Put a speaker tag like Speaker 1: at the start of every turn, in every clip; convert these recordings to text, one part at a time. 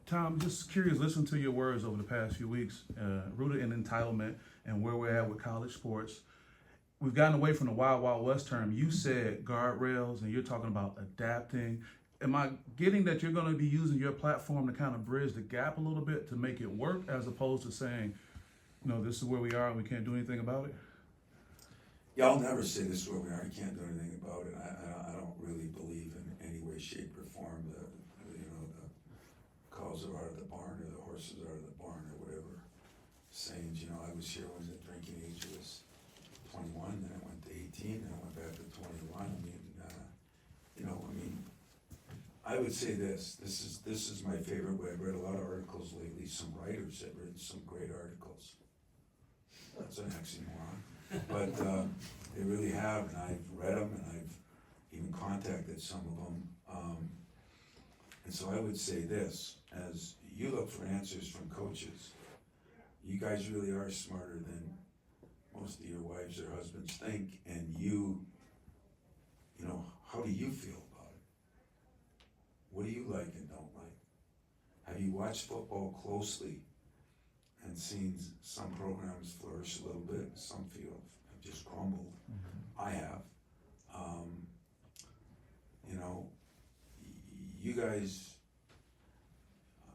Speaker 1: Tom, just curious, listening to your words over the past few weeks, rooted in entitlement and where we're at with college sports. We've gotten away from the wild, wild west term. You said guardrails, and you're talking about adapting. Am I getting that you're going to be using your platform to kind of bridge the gap a little bit to make it work, as opposed to saying, this is where we are and we can't do anything about it?
Speaker 2: Yeah, I'll never say this is where we are. You can't do anything about it. I don't really believe in any way, shape, or form the cows are out of the barn or the horses are out of the barn or whatever sayings. I was here when the drinking age was 21, then I went to 18, then I went back to 21. I would say this is my favorite way. I've read a lot of articles lately. Some writers have written some great articles. That's an oxymoron. But they really have, and I've read them, and I've even contacted some of them. And so I would say this, as you look for answers from coaches, you guys really are smarter than most of your wives or husbands think, and how do you feel about it? What do you like and don't like? Have you watched football closely and seen some programs flourish a little bit, some fields have just crumbled? I have. You guys,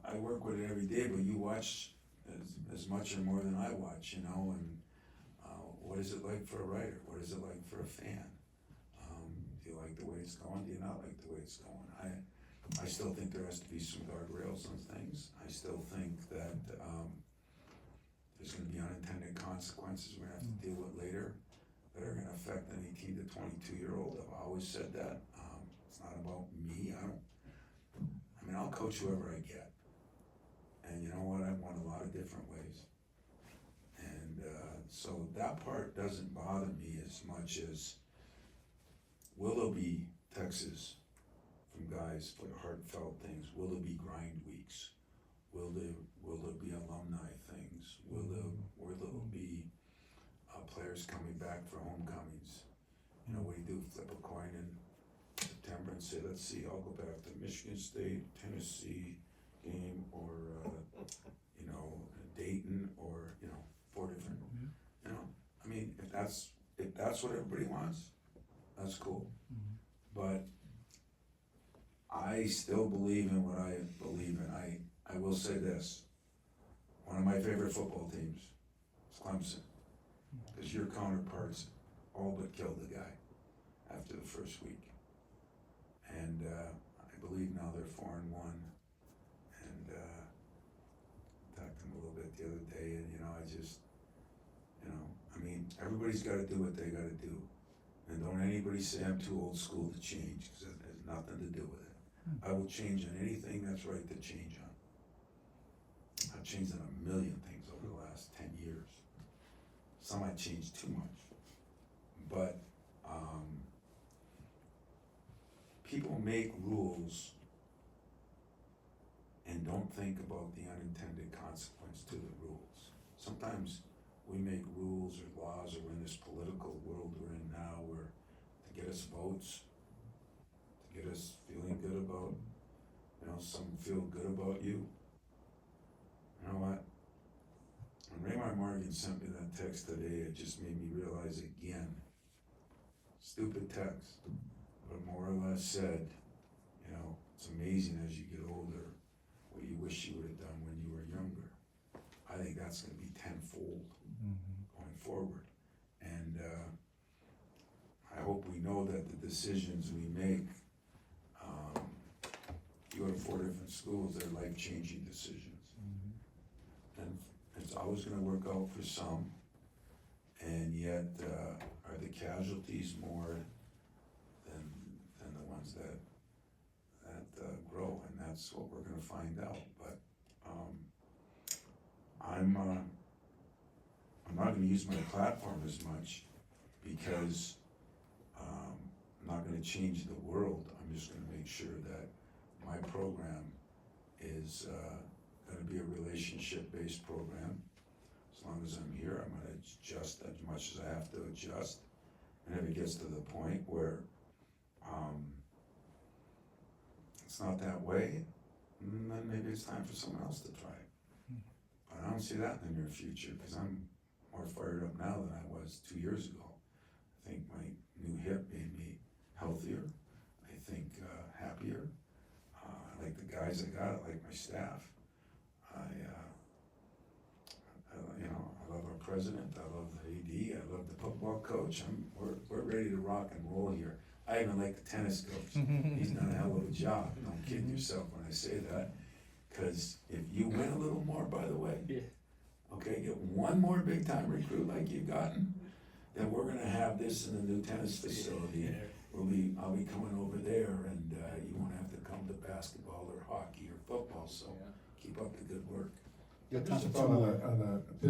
Speaker 2: I work with it every day, but you watch as much or more than I watch, and what is it like for a writer? What is it like for a fan? Do you like the way it's going? Do you not like the way it's going? I still think there has to be some guardrails on things. I still think that there's going to be unintended consequences we're going to have to deal with later that are going to affect an 18 to 22-year-old. I've always said that. It's not about me. I'll coach whoever I get. And you know what? I've won a lot of different ways. And so that part doesn't bother me as much as, will there be Texas from guys for heartfelt things? Will there be grind weeks? Will there be alumni things? Will there be players coming back for homecomings? What do you do? Flip a coin in September and say, let's see, I'll go back to Michigan State, Tennessee game, or Dayton, or 4 different. If that's what everybody wants, that's cool. But I still believe in what I believe in. I will say this: one of my favorite football teams is Clemson, because your counterparts all but killed the guy after the first week. And I believe now they're 4-1, and talked to them a little bit the other day, and everybody's got to do what they got to do, and don't anybody say I'm too old school to change, because it has nothing to do with it. I will change on anything that's right to change on. I've changed on a million things over the last 10 years. Some I changed too much, but people make rules and don't think about the unintended consequence to the rules. Sometimes we make rules or laws, or in this political world we're in now, where to get us votes, to get us feeling good about, some feel good about you. You know what? When Raymar Morgan sent me that text today, it just made me realize again, stupid text, but more or less said, it's amazing as you get older what you wish you would have done when you were younger. I think that's going to be tenfold going forward. And I hope we know that the decisions we make, you go to 4 different schools, they're life-changing decisions. And it's always going to work out for some, and yet are the casualties more than the ones that grow, and that's what we're going to find out. But I'm not going to use my platform as much, because I'm not going to change the world. I'm just going to make sure that my program is going to be a relationship-based program. As long as I'm here, I'm going to adjust as much as I have to adjust. And if it gets to the point where it's not that way, and then maybe it's time for someone else to try it. But I don't see that in the near future, because I'm more fired up now than I was 2 years ago. I think my new hip made me healthier, I think happier. I like the guys I got, I like my staff. I love our president, I love the AD, I love the football coach. We're ready to rock and roll here. I even like the tennis coach. He's done a hell of a job. Don't kid yourself when I say that. Because if you win a little more, by the way, okay, get one more big time recruit like you've gotten, then we're gonna have this in the new tennis facility. I'll be coming over there, and you won't have to come to basketball or hockey or football. So keep up the good work.
Speaker 3: Your
Speaker 4: Just a
Speaker 3: time for
Speaker 4: thought
Speaker 3: two more.
Speaker 4: on the